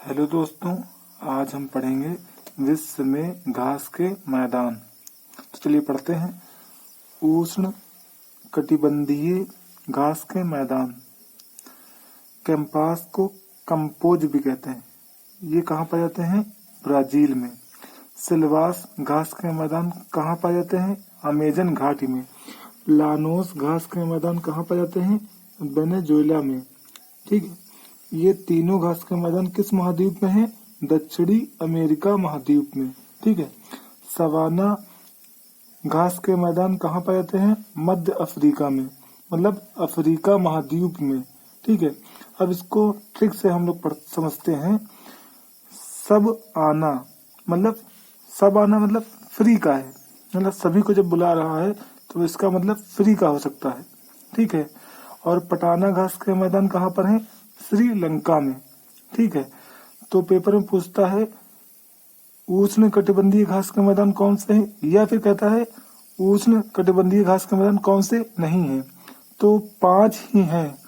Hello दोस्तों, आज हम पढ़ेंगे विश्व में घास के मैदान। तो चलिए पढ़ते हैं। उष्ण कटिबंधीय घास के मैदान, कैंपास को कंपोज भी कहते हैं। ये कहाँ पाए जाते हैं? ब्राजील में। सिलवास घास के मैदान कहाँ पाए जाते हैं? अमेजन घाटी में। लानोस घास के मैदान कहाँ पाए जाते हैं? वेनेजुएला में। ठीक है, ये तीनों घास के मैदान किस महाद्वीप में है? दक्षिणी अमेरिका महाद्वीप में। ठीक है, सवाना घास के मैदान कहाँ पाए जाते हैं? मध्य अफ्रीका में, मतलब अफ्रीका महाद्वीप में। ठीक है, अब इसको ट्रिक से हम लोग समझते हैं। सब आना मतलब फ्री का है, मतलब सभी को जब बुला रहा है तो इसका मतलब फ्री का हो सकता है। ठीक है, और पटाना घास के मैदान कहाँ पर है? श्रीलंका में। ठीक है, तो पेपर में पूछता है उष्ण कटिबंधीय घास के मैदान कौन से हैं, या फिर कहता है उष्ण कटिबंधीय घास के मैदान कौन से नहीं हैं। तो 5 ही हैं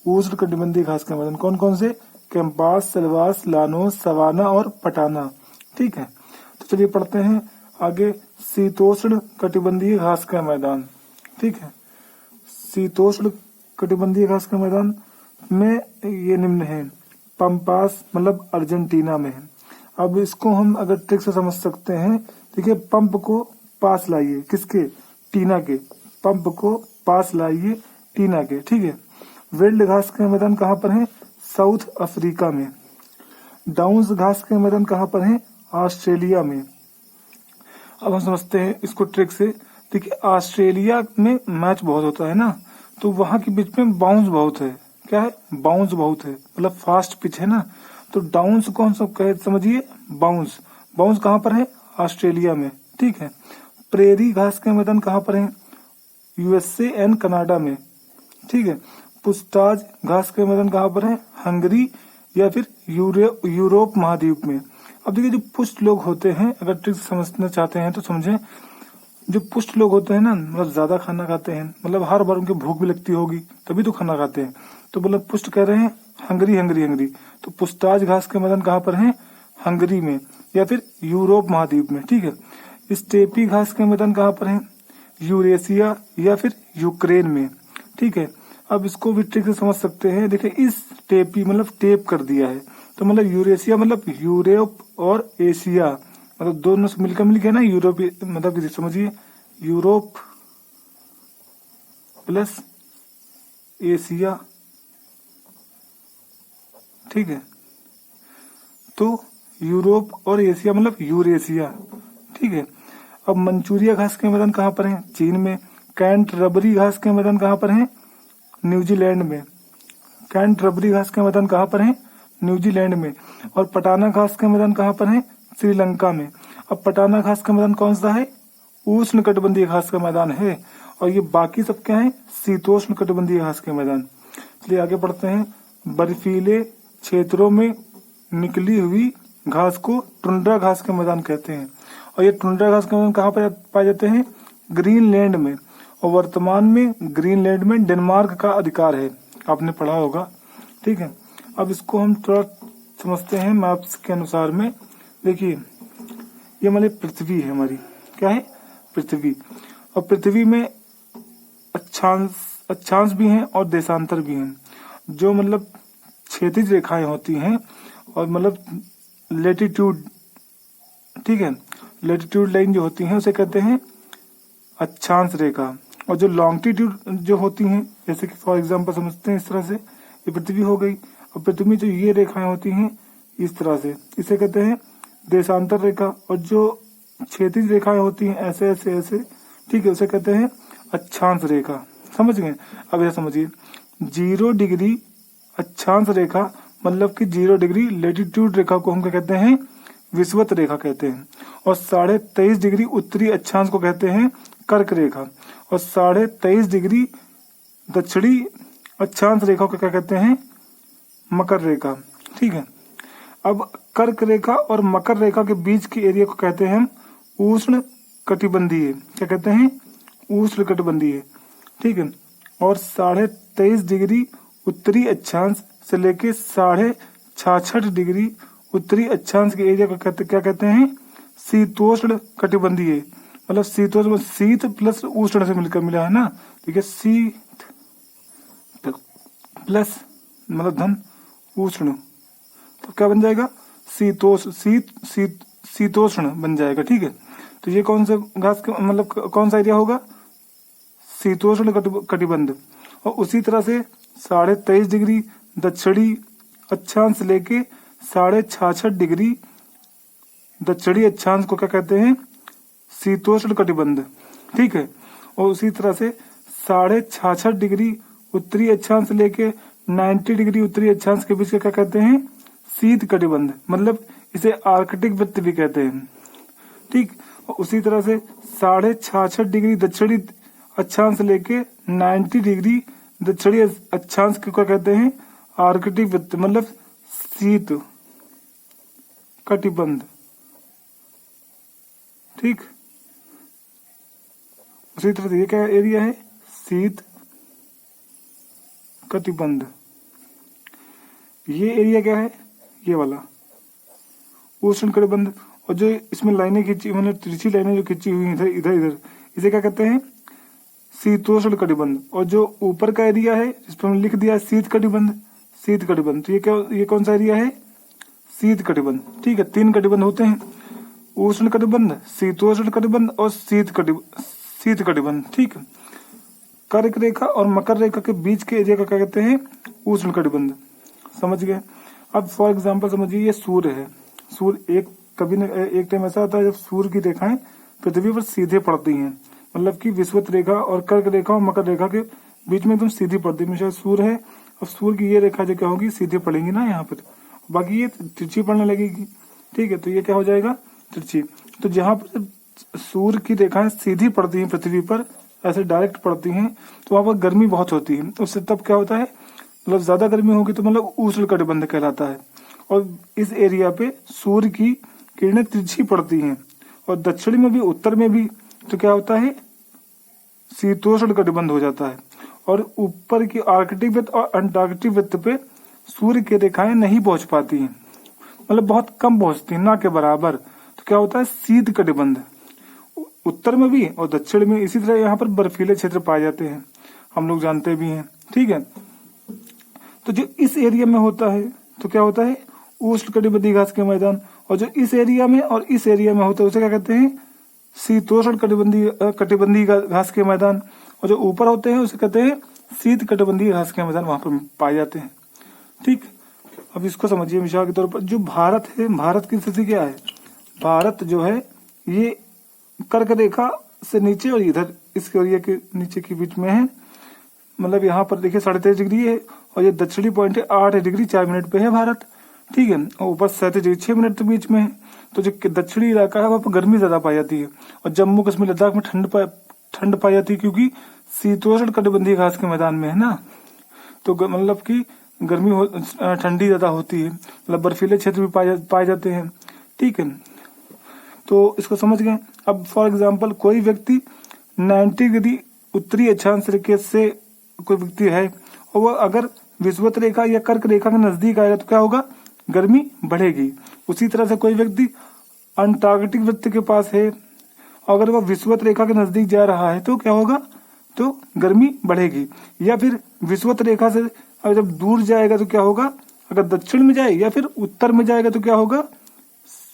उष्ण कटिबंधीय घास के मैदान। कौन कौन से? कैंपास, सिलवास, लानोस, सवाना और पटाना। ठीक है, तो चलिए पढ़ते हैं आगे। शीतोष्ण कटिबंधीय घास का मैदान। ठीक है, शीतोष्ण कटिबंधीय घास के मैदान में ये निम्न है। पंपास मतलब अर्जेंटीना में है। अब इसको हम अगर ट्रिक से समझ सकते हैं। देखिए, पंप को पास लाइए, किसके? टीना के। पंप को पास लाइए टीना के। ठीक है, विल्ड घास के मैदान कहाँ पर है? साउथ अफ्रीका में। डाउन्स घास के मैदान कहाँ पर है? ऑस्ट्रेलिया में। अब हम समझते हैं इसको ट्रिक से। देखिए, ऑस्ट्रेलिया में मैच बहुत होता है ना, तो वहां के बीच में बाउंस बहुत है। क्या है? बाउंस बहुत है, मतलब फास्ट पिच है ना। तो डाउन्स कौन सा कहे समझिए? बाउंस। बाउंस कहाँ पर है? ऑस्ट्रेलिया में। ठीक है, प्रेरी घास के मैदान कहाँ पर है? यूएसए एंड कनाडा में। ठीक है, पुस्ताज घास के मैदान कहाँ पर है? हंगरी या फिर यूरोप महाद्वीप में। अब देखिए, जो पुष्ट लोग होते हैं, अगर ट्रिक समझना चाहते हैं तो समझें। जो पुष्ट लोग होते हैं ना, मतलब ज्यादा खाना खाते हैं, मतलब हर बार उनकी भूख भी लगती होगी तभी तो खाना खाते हैं। तो मतलब पुष्ट कह रहे हैं हंगरी हंगरी हंगरी। तो पुस्ताज घास के मैदान कहाँ पर है? हंगरी में या फिर यूरोप महाद्वीप में। ठीक है, स्टेपी घास के मैदान कहाँ पर है? यूरेशिया या फिर यूक्रेन में। ठीक है, अब इसको भी ट्रिक से समझ सकते हैं। देखिए, इस टेपी मतलब टेप कर दिया है, तो मतलब यूरेशिया मतलब यूरोप और एशिया, मतलब दोनों से मिलकर ना यूरोप, मतलब समझिए यूरोप प्लस एशिया। ठीक है, तो यूरोप और एशिया मतलब यूरेशिया। ठीक है, अब मंचूरिया घास के मैदान कहाँ पर है? चीन में। कैंट रबरी घास के मैदान कहाँ पर है? न्यूजीलैंड में। कैंट रबरी घास के मैदान कहाँ पर है? न्यूजीलैंड में। और पटाना घास के मैदान कहाँ पर है? श्रीलंका में। अब पटाना घास का मैदान कौन सा है? उष्ण कटिबंधीय घास का मैदान है, और ये बाकी सब क्या है? शीतोष्ण कटिबंधीय घास के मैदान। चलिए आगे बढ़ते हैं। बर्फीले क्षेत्रों में निकली हुई घास को टुंड्रा घास के मैदान कहते हैं, और ये टुंड्रा घास के मैदान कहाँ पर पाए जाते हैं? ग्रीनलैंड में। और वर्तमान में ग्रीनलैंड में डेनमार्क का अधिकार है, आपने पढ़ा होगा। ठीक है, अब इसको हम थोड़ा समझते हैं मैप्स के अनुसार में। देखिए, ये हमारी पृथ्वी है, हमारी क्या है? पृथ्वी। और पृथ्वी में अक्षांश भी हैं और देशांतर भी हैं। जो मतलब क्षैतिज रेखाएं होती हैं, और मतलब लेटीट्यूड, ठीक है, लेटीट्यूड लाइन जो होती हैं उसे कहते हैं अक्षांश रेखा। और जो लॉन्गिट्यूड जो होती हैं, जैसे कि फॉर एग्जांपल समझते हैं इस तरह से, ये पृथ्वी हो गई, और पृथ्वी में जो ये रेखाएं होती हैं इस तरह से, इसे कहते हैं देशांतर रेखा। और जो क्षैतिज रेखाएं होती हैं ऐसे ऐसे ऐसे, ठीक है, उसे कहते हैं अक्षांश रेखा। समझ गए? अब यह समझिए, 0 डिग्री अक्षांश रेखा मतलब कि 0 डिग्री लेटीट्यूड रेखा को हम क्या कहते हैं? विषुवत रेखा कहते हैं। और 23.5 डिग्री उत्तरी अक्षांश को कहते हैं कर्क रेखा। और 23.5 डिग्री दक्षिणी अक्षांश रेखा को क्या कहते हैं? मकर रेखा। ठीक है, अब कर्क रेखा और मकर रेखा के बीच के एरिया को कहते हैं हम उष्ण कटिबंधीय। क्या कहते हैं? उष्ण कटिबंधीय। ठीक है, और 23.5 डिग्री उत्तरी अक्षांश से लेके 66.5 डिग्री उत्तरी अक्षांश के एरिया को क्या कहते हैं? शीतोष्ण कटिबंधीय। मतलब शीतोष्ण शीत प्लस उष्ण से मिलकर मिला है ना, ठीक है। शीत प्लस मतलब धन उष्ण, तो क्या बन जाएगा? शीतोष्ण बन जाएगा, ठीक है। तो ये कौन सा घास का मतलब कौन सा एरिया होगा? शीतोष्ण कटिबंध। और उसी तरह से 23.5 डिग्री दक्षिणी अक्षांश लेके 66.5 डिग्री दक्षिणी अक्षांश को क्या कहते हैं? शीतोष्ण कटिबंध, ठीक है। और उसी तरह से 66.5 डिग्री उत्तरी अक्षांश लेके 90 डिग्री उत्तरी अक्षांश के बीच क्या कहते हैं? शीत कटिबंध। मतलब इसे आर्कटिक वृत्त भी कहते हैं, ठीक। और उसी तरह से 66.5 डिग्री दक्षिणी अक्षांश लेके 90 डिग्री दक्षिणी अक्षांश को क्या कहते हैं? आर्कटिक वृत्त, मतलब शीत कटिबंध, ठीक। उसी तरह से ये क्या एरिया है? शीत कटिबंध। ये एरिया क्या है? ये वाला उष्ण कटिबंध। और जो इसमें लाइनें खींची, मतलब तिरछी लाइनें जो खींची हुई इधर इधर इधर, इसे क्या कहते हैं? शीतोष्ण कटिबंध। और जो ऊपर का एरिया है इस पर लिख दिया शीत कटिबंध, शीत कटिबंध। तो ये कौन सा एरिया है? शीत कटिबंध, ठीक है। 3 कटिबंध होते हैं, उष्ण कटिबंध, शीतोष्ण कटिबंध और शीत कटिबंध, ठीक है। कर्क रेखा और मकर रेखा के बीच के एरिया का क्या कहते हैं? उष्ण कटिबंध। समझ गए? अब फॉर एग्जांपल समझिए ये सूर्य है। सूर्य एक टाइम ऐसा आता है जब सूर्य की रेखाएं पृथ्वी पर सीधे पड़ती हैं, मतलब कि विषुवत रेखा और कर्क रेखा और मकर रेखा के बीच में एकदम सीधी पड़ती है। शायद सूर्य है और सूर्य की ये रेखा जो क्या होगी? सीधे पड़ेंगी ना यहाँ पर, बाकी ये तिरछी पड़ने लगेगी, ठीक है। तो ये क्या हो जाएगा? तिरछी। तो जहां पर सूर्य की रेखाएं सीधी पड़ती हैं पृथ्वी पर, ऐसे डायरेक्ट पड़ती हैं, तो वहां पर गर्मी बहुत होती है। उससे तब क्या होता है? मतलब ज्यादा गर्मी होगी तो मतलब उष्ण कटिबंध कहलाता है। और इस एरिया पे सूर्य की किरणें तिरछी पड़ती हैं, और दक्षिण में भी उत्तर में भी, तो क्या होता है? शीतोष्ण कटिबंध हो जाता है। और ऊपर की आर्कटिक वृत्त और अंटार्कटिक वृत्त पे सूर्य की रेखाएं नहीं पहुंच पाती हैं, मतलब बहुत कम पहुंचती हैं, ना के बराबर। तो क्या होता है? शीत कटिबंध उत्तर में भी और दक्षिण में। इसी तरह यहाँ पर बर्फीले क्षेत्र पाए जाते हैं, हम लोग जानते भी हैं, ठीक है। तो जो इस एरिया में होता है तो क्या होता है? उष्ण कटिबंधीय घास के मैदान। और जो इस एरिया में और इस एरिया में होता है उसे क्या कहते हैं? शीतोष्ण कटिबंधीय घास के मैदान। और जो ऊपर होते हैं उसे कहते हैं शीत कटिबंधीय घास के मैदान, वहां पर पाए जाते हैं, ठीक। अब इसको समझिए मिसाल के तौर पर, जो भारत है, भारत की स्थिति क्या है? भारत जो है ये कर्क रेखा से नीचे और इधर इस एरिया के नीचे के बीच में है। मतलब यहाँ पर देखिए 23.5 डिग्री है, और ये दक्षिणी पॉइंट है 8 डिग्री 4 मिनट पे है भारत, ठीक है। और ऊपर 37 डिग्री 6 मिनट के बीच में है। तो जो दक्षिणी इलाका है वहाँ पर गर्मी ज्यादा पाई जाती है, और जम्मू कश्मीर लद्दाख में ठंड पाई जाती है, क्योंकि शीतोष्ण कटिबंधीय घास के मैदान में है ना। तो मतलब की गर्मी ठंडी ज्यादा होती है, मतलब बर्फीले क्षेत्र भी पाए जाते हैं, ठीक है। तो इसको समझ गए। अब फॉर एग्जाम्पल कोई व्यक्ति 90 डिग्री उत्तरी अक्षांश रेखा से कोई व्यक्ति है, और वह अगर विषुवत रेखा या कर्क रेखा के नजदीक आएगा तो क्या होगा? गर्मी बढ़ेगी। उसी तरह से कोई व्यक्ति अंटार्कटिक वृत्त के पास है, अगर वह विषुवत रेखा के नजदीक जा रहा है तो क्या होगा? तो गर्मी बढ़ेगी। या फिर विषुवत रेखा से अगर जब दूर जाएगा तो क्या होगा? अगर दक्षिण में जाए या फिर उत्तर में जाएगा तो क्या होगा?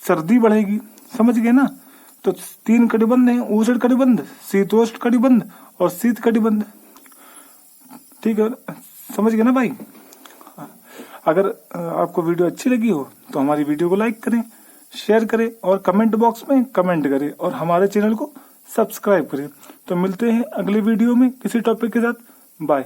सर्दी बढ़ेगी। समझ गए ना? तो 3 कटिबंध है, उष्ण कटिबंध, शीतोष्ण कटिबंध और शीत कटिबंध, ठीक है। समझ गए ना भाई? अगर आपको वीडियो अच्छी लगी हो तो हमारी वीडियो को लाइक करें, शेयर करें और कमेंट बॉक्स में कमेंट करें, और हमारे चैनल को सब्सक्राइब करें। तो मिलते हैं अगले वीडियो में किसी टॉपिक के साथ। बाय।